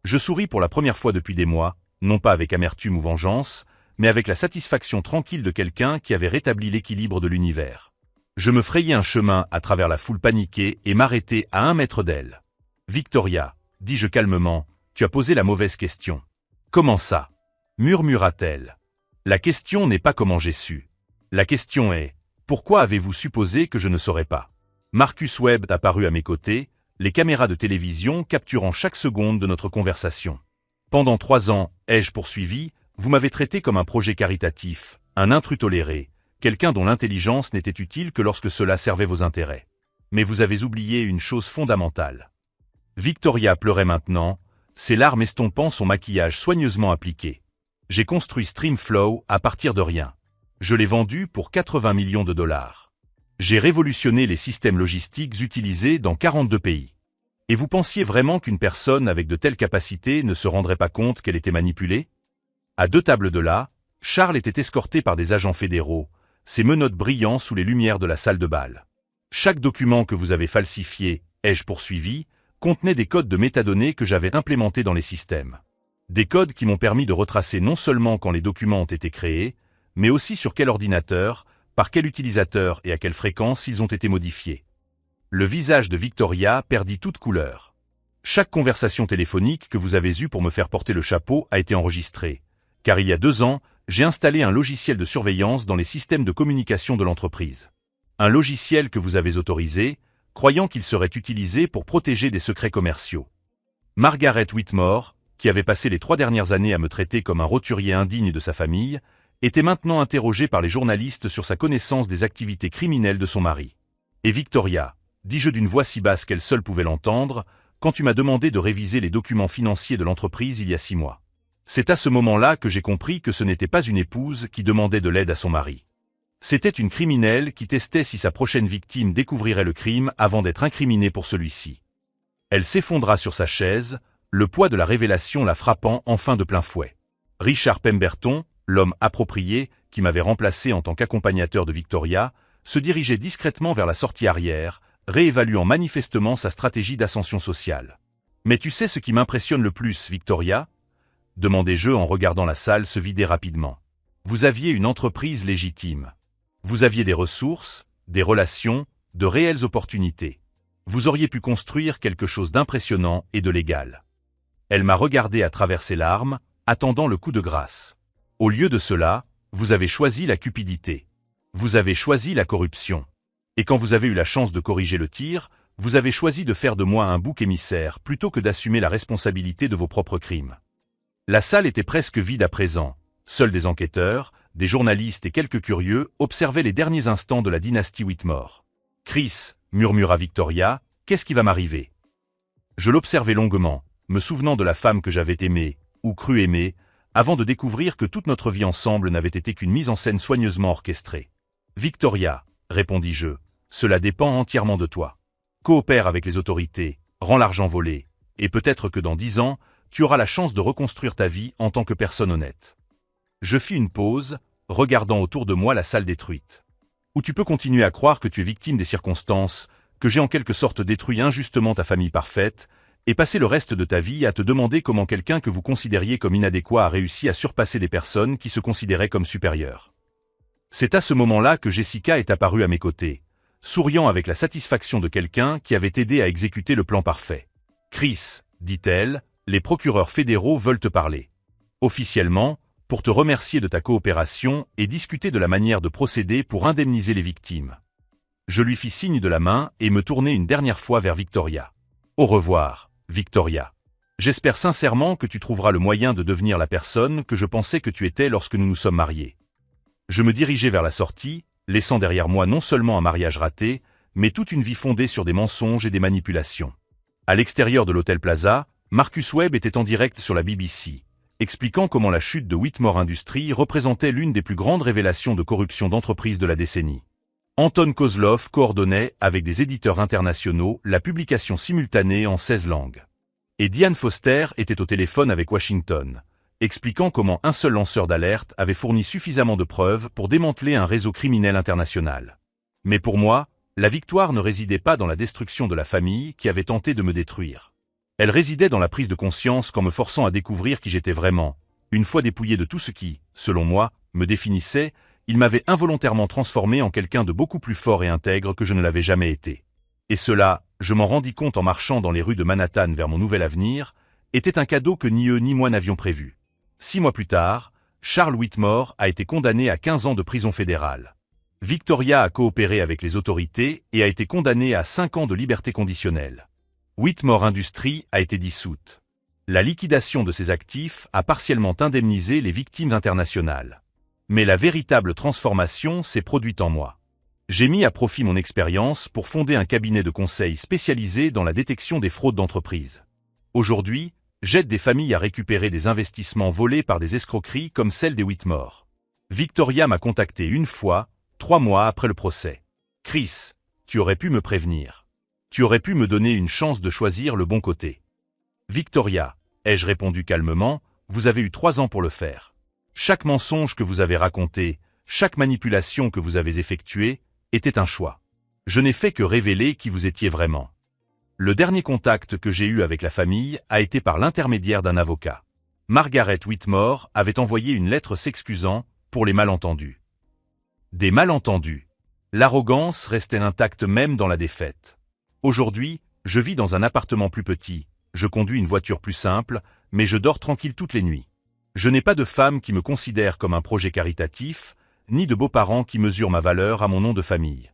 Je souris pour la première fois depuis des mois, non pas avec amertume ou vengeance, mais avec la satisfaction tranquille de quelqu'un qui avait rétabli l'équilibre de l'univers. Je me frayai un chemin à travers la foule paniquée et m'arrêtai à 1 mètre d'elle. « Victoria, dis-je calmement, tu as posé la mauvaise question. »« Comment ça ?» murmura-t-elle. « La question n'est pas comment j'ai su. La question est, pourquoi avez-vous supposé que je ne saurais pas ?» Marcus Webb apparut à mes côtés, les caméras de télévision capturant chaque seconde de notre conversation. « Pendant 3 ans, ai-je poursuivi, vous m'avez traité comme un projet caritatif, un intrus toléré, quelqu'un dont l'intelligence n'était utile que lorsque cela servait vos intérêts. Mais vous avez oublié une chose fondamentale. » Victoria pleurait maintenant, ses larmes estompant son maquillage soigneusement appliqué. J'ai construit Streamflow à partir de rien. Je l'ai vendu pour 80 millions de dollars. J'ai révolutionné les systèmes logistiques utilisés dans 42 pays. Et vous pensiez vraiment qu'une personne avec de telles capacités ne se rendrait pas compte qu'elle était manipulée? À 2 tables de là, Charles était escorté par des agents fédéraux, ses menottes brillant sous les lumières de la salle de bal. Chaque document que vous avez falsifié, ai-je poursuivi, contenait des codes de métadonnées que j'avais implémentés dans les systèmes. Des codes qui m'ont permis de retracer non seulement quand les documents ont été créés, mais aussi sur quel ordinateur, par quel utilisateur et à quelle fréquence ils ont été modifiés. Le visage de Victoria perdit toute couleur. Chaque conversation téléphonique que vous avez eue pour me faire porter le chapeau a été enregistrée, car il y a 2 ans, j'ai installé un logiciel de surveillance dans les systèmes de communication de l'entreprise. Un logiciel que vous avez autorisé, croyant qu'il serait utilisé pour protéger des secrets commerciaux. Margaret Whitmore, qui avait passé les 3 dernières années à me traiter comme un roturier indigne de sa famille, était maintenant interrogée par les journalistes sur sa connaissance des activités criminelles de son mari. « Et Victoria », dis-je d'une voix si basse qu'elle seule pouvait l'entendre, quand tu m'as demandé de réviser les documents financiers de l'entreprise il y a 6 mois. C'est à ce moment-là que j'ai compris que ce n'était pas une épouse qui demandait de l'aide à son mari. C'était une criminelle qui testait si sa prochaine victime découvrirait le crime avant d'être incriminée pour celui-ci. Elle s'effondra sur sa chaise, le poids de la révélation la frappant enfin de plein fouet. Richard Pemberton, l'homme approprié, qui m'avait remplacé en tant qu'accompagnateur de Victoria, se dirigeait discrètement vers la sortie arrière, réévaluant manifestement sa stratégie d'ascension sociale. « Mais tu sais ce qui m'impressionne le plus, Victoria ?» demandai-je en regardant la salle se vider rapidement. « Vous aviez une entreprise légitime. Vous aviez des ressources, des relations, de réelles opportunités. Vous auriez pu construire quelque chose d'impressionnant et de légal. » Elle m'a regardé à travers ses larmes, attendant le coup de grâce. « Au lieu de cela, vous avez choisi la cupidité. Vous avez choisi la corruption. Et quand vous avez eu la chance de corriger le tir, vous avez choisi de faire de moi un bouc émissaire plutôt que d'assumer la responsabilité de vos propres crimes. » La salle était presque vide à présent. Seuls des enquêteurs, des journalistes et quelques curieux observaient les derniers instants de la dynastie Whitmore. « Chris, » murmura Victoria, « qu'est-ce qui va m'arriver ?» Je l'observai longuement, me souvenant de la femme que j'avais aimée, ou cru aimer, avant de découvrir que toute notre vie ensemble n'avait été qu'une mise en scène soigneusement orchestrée. « Victoria, » répondis-je, « cela dépend entièrement de toi. Coopère avec les autorités, rends l'argent volé, et peut-être que dans 10 ans, tu auras la chance de reconstruire ta vie en tant que personne honnête. » Je fis une pause, regardant autour de moi la salle détruite. « Ou tu peux continuer à croire que tu es victime des circonstances, que j'ai en quelque sorte détruit injustement ta famille parfaite, et passer le reste de ta vie à te demander comment quelqu'un que vous considériez comme inadéquat a réussi à surpasser des personnes qui se considéraient comme supérieures. » C'est à ce moment-là que Jessica est apparue à mes côtés, souriant avec la satisfaction de quelqu'un qui avait aidé à exécuter le plan parfait. « Chris, » dit-elle, « les procureurs fédéraux veulent te parler. Officiellement, pour te remercier de ta coopération et discuter de la manière de procéder pour indemniser les victimes. » Je lui fis signe de la main et me tournai une dernière fois vers Victoria. « Au revoir, Victoria. J'espère sincèrement que tu trouveras le moyen de devenir la personne que je pensais que tu étais lorsque nous nous sommes mariés. » Je me dirigeai vers la sortie, laissant derrière moi non seulement un mariage raté, mais toute une vie fondée sur des mensonges et des manipulations. À l'extérieur de l'hôtel Plaza, Marcus Webb était en direct sur la BBC, expliquant comment la chute de Whitmore Industries représentait l'une des plus grandes révélations de corruption d'entreprise de la décennie. Anton Kozlov coordonnait, avec des éditeurs internationaux, la publication simultanée en 16 langues. Et Diane Foster était au téléphone avec Washington, expliquant comment un seul lanceur d'alerte avait fourni suffisamment de preuves pour démanteler un réseau criminel international. Mais pour moi, la victoire ne résidait pas dans la destruction de la famille qui avait tenté de me détruire. Elle résidait dans la prise de conscience qu'en me forçant à découvrir qui j'étais vraiment, une fois dépouillé de tout ce qui, selon moi, me définissait, il m'avait involontairement transformé en quelqu'un de beaucoup plus fort et intègre que je ne l'avais jamais été. Et cela, je m'en rendis compte en marchant dans les rues de Manhattan vers mon nouvel avenir, était un cadeau que ni eux ni moi n'avions prévu. 6 mois plus tard, Charles Whitmore a été condamné à 15 ans de prison fédérale. Victoria a coopéré avec les autorités et a été condamnée à 5 ans de liberté conditionnelle. Whitmore Industries a été dissoute. La liquidation de ses actifs a partiellement indemnisé les victimes internationales. Mais la véritable transformation s'est produite en moi. J'ai mis à profit mon expérience pour fonder un cabinet de conseil spécialisé dans la détection des fraudes d'entreprise. Aujourd'hui, j'aide des familles à récupérer des investissements volés par des escroqueries comme celle des Whitmore. Victoria m'a contacté une fois, 3 mois après le procès. « Chris, tu aurais pu me prévenir. Tu aurais pu me donner une chance de choisir le bon côté. »« Victoria, » ai-je répondu calmement, « vous avez eu 3 ans pour le faire. Chaque mensonge que vous avez raconté, chaque manipulation que vous avez effectuée, était un choix. Je n'ai fait que révéler qui vous étiez vraiment. » Le dernier contact que j'ai eu avec la famille a été par l'intermédiaire d'un avocat. Margaret Whitmore avait envoyé une lettre s'excusant pour les malentendus. Des malentendus. L'arrogance restait intacte même dans la défaite. Aujourd'hui, je vis dans un appartement plus petit, je conduis une voiture plus simple, mais je dors tranquille toutes les nuits. Je n'ai pas de femme qui me considère comme un projet caritatif, ni de beaux-parents qui mesurent ma valeur à mon nom de famille.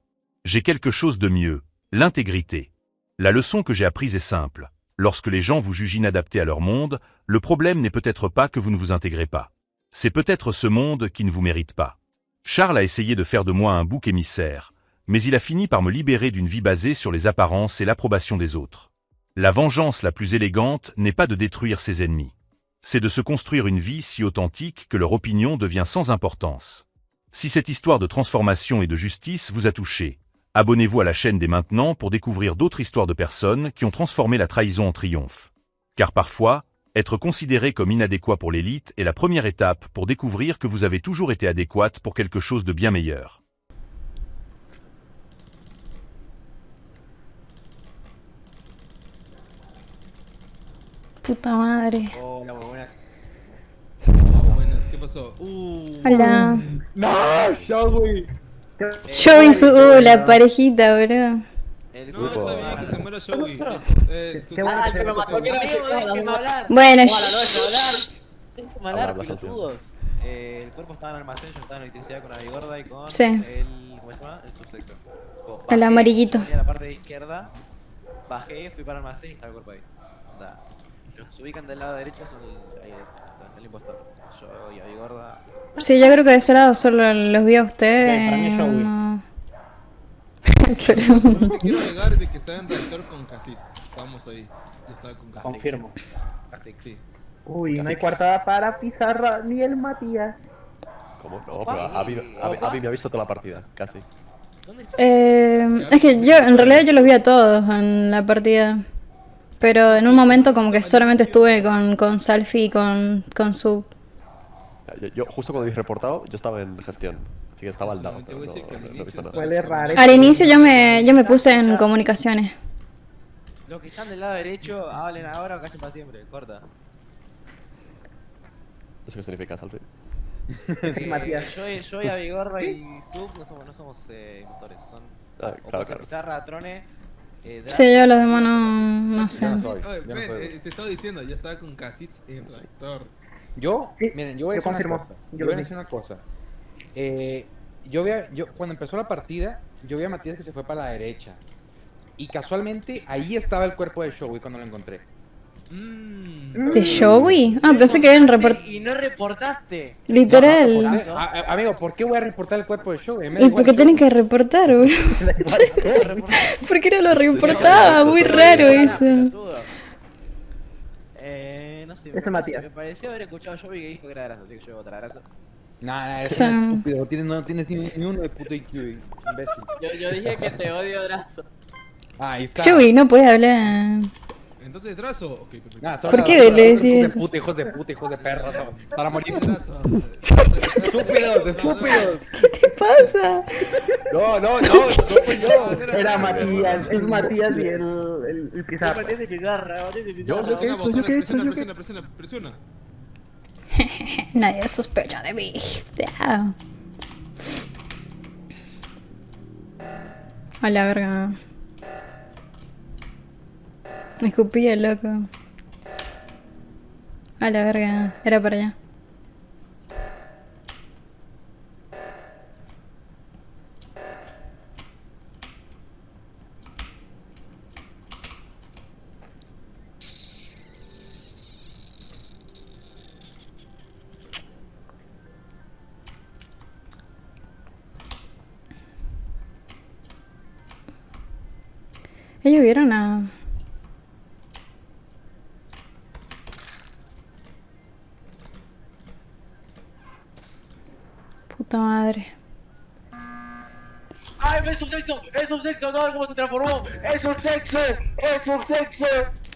J'ai quelque chose de mieux, l'intégrité. La leçon que j'ai apprise est simple. Lorsque les gens vous jugent inadaptés à leur monde, le problème n'est peut-être pas que vous ne vous intégrez pas. C'est peut-être ce monde qui ne vous mérite pas. Charles a essayé de faire de moi un bouc émissaire, mais il a fini par me libérer d'une vie basée sur les apparences et l'approbation des autres. La vengeance la plus élégante n'est pas de détruire ses ennemis. C'est de se construire une vie si authentique que leur opinion devient sans importance. Si cette histoire de transformation et de justice vous a touché, abonnez-vous à la chaîne dès maintenant pour découvrir d'autres histoires de personnes qui ont transformé la trahison en triomphe. Car parfois, être considéré comme inadéquat pour l'élite est la première étape pour découvrir que vous avez toujours été adéquate pour quelque chose de bien meilleur. Puta madre. Hola, muy buenas. Buenas, ¿qué pasó? Hola. ¡No! ¡Showy! Joey su la parejita, boludo. El No, está bien que se muera Showy. el que me mató, que déjeme hablar. Bueno, Déjeme hablar, pelotudos. El cuerpo estaba en el almacén, yo estaba en electricidad con la bigorda y con Sí. ¿cómo se llama? El subsexo. El amarillito. Salí a la parte de izquierda, bajé, fui para el almacén y estaba el cuerpo ahí. Onda, los que se ubican del lado derecho son ahí es el impostor. Yo y la bigorda. sí, yo creo que de ese lado solo los vi a ustedes. para mí es Joey. no. Lo que quiero negar es de que estaba en reactor con Kha'Zix. Estábamos ahí. Yo estaba con Kha'Zix. Confirmo. Casi. Sí. Uy, no hay coartada para Pizarra ni el Matías. ¿Cómo? No, pero Abby me ha visto toda la partida, casi. ¿Dónde está? Es que yo, en realidad yo los vi a todos en la partida. Pero en un momento como que solamente estuve con Salfi y con Sub. Yo justo cuando he reportado, yo estaba en gestión. Así que estaba al lado, Te pero voy a no, decir que al no he inicio visto nada. estaba- Huele raro. Al inicio yo me puse en comunicaciones. Los que están del lado derecho, hablen ahora o callen para siempre. Corta. ¿Eso qué significa, Salvi? Matías. Yo y Abigorda y Sub no somos impostores. Son Ah, o claro, Pasa claro. Pizarra, Trone, Draco, Sí, yo los demás no sé. Oye, ven, te estaba diciendo, ya estaba con Kha'Zix en reactor. Yo, Sí, miren, yo voy a yo decir una confirmo. cosa. Yo Yo lo voy a vi. decir una cosa. Cuando empezó la partida, yo vi a Matías que se fue para la derecha. Y casualmente ahí estaba el cuerpo de Showy cuando lo encontré. ¿De Joey? Ah, pensé que habían reportado. Y no reportaste. Literal. Amigo, ¿por qué voy a reportar el cuerpo de Showy? ¿Y por qué tienen que reportar, boludo? ¿Por qué no lo reportaba? Muy raro eso. No sé. Ese Matías. Me pareció haber escuchado a Joey que dijo que era Draco, así que yo voy a votar a Draco. Nah, es Sí. un estúpido. No tienes ni uno de puto IQ, imbécil. Yo dije que te odio, Drazo. Ah, ahí está. Joey, no puedes hablar. Entonces, Drazo. Ok, perfecto. Nah, ¿Por qué le decís hijos eso? de puta, hijos de perro. No, para morir. Drazo. Estúpidos, estúpidos. ¿Qué te pasa? No fui yo. Era Matías, es Matías y el Pizarra. Presiona. Nadie sospecha de mí. Ya. A la verga. Me escupí el loco. A la verga. Era para allá. Ellos vieron a... Puta madre. ¡Ay, es subsexo! ¡Es subsexo! ¡No! ¿Cómo se transformó? ¡Es subsexo! ¡Es subsexo!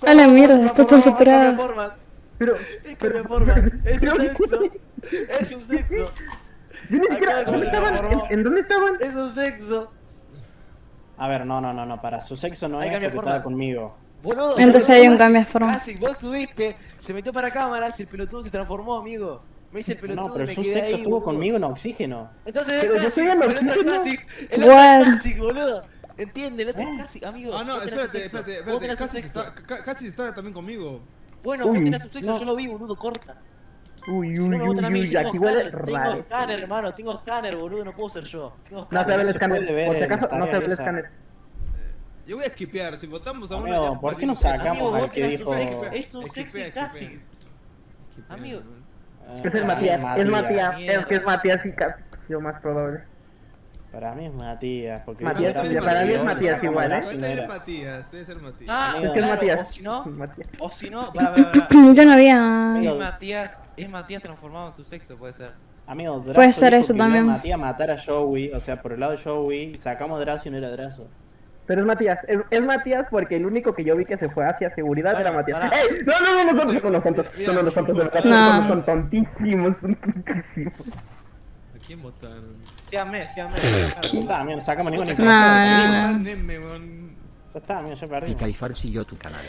A la mierda, está todo saturado. Pero, Es que me forma. ¡Es subsexo! ¡Es subsexo! yo ni siquiera. ¿Dónde estaban? ¿En dónde estaban? ¡Es subsexo! A ver, no, para su sexo no Hay es cambio porque de estaba formas. conmigo. Boludo, Entonces hay un cambio de forma. Casi, vos subiste, se metió para cámaras y el pelotudo se transformó, amigo. Me dice el pelotudo No, pero y me su quedé sexo ahí, estuvo boludo. conmigo en oxígeno. Entonces Pero yo soy el el oxígeno. What? Clásico, boludo. ¿Entiende? El otro es clásico, amigo. Ah, no, vos tenés espérate. subsexo. Vos tenés Kha'Zix subsexo. está también conmigo. Bueno, Uy, vos tenés subsexo, no. yo lo vi, boludo, corta. Uy, Si no me votan a mí, uy, tengo aquí huele escáner, tengo raro. escáner, hermano, tengo escáner, boludo, no puedo ser yo. Tengo No se ve el escáner. se puede escáner. ver Por si en acaso, no se ve el esa. escáner. Yo voy a skipear, si votamos a uno Amigo, ya ¿por qué no valimos. sacamos Amigo, al vos que tenés dijo- un es un Esquipea, sexy esquipea. Cassis. Esquipea, Amigo. nomás. Es el Ah, Matías, es Matías, Mierda. es que es Matías y Casix, lo más probable. Para mí es Matías, porque... Matías, Drazo para mí es no Matías era. igual, ¿eh? Drazo Puede no ser era. Matías, debe ser Matías. Ah, Es que es claro, Matías. o Matías. si no, Yo no había... es Matías transformado en su sexo, puede ser. Amigo, Drazo Puede ser dijo eso que vio a también. Matías matar a Joey, o sea, por el lado de Joey, sacamos a Drazo y no era Drazo. Pero es Matías, es Matías porque el único que yo vi que se fue hacia seguridad era Bueno, Matías. pará. ¡Ey! No, son unos tontos, son unos tontos, de verdad, No. son tontísimos, son tontísimos. ¿A quién votaron? Síganme. Ya está, amigo, no sacamos ningún No, no, no. Votaron Neme, weón. Ya está, amigo, ya perdí. Y Caifar siguió tu canal.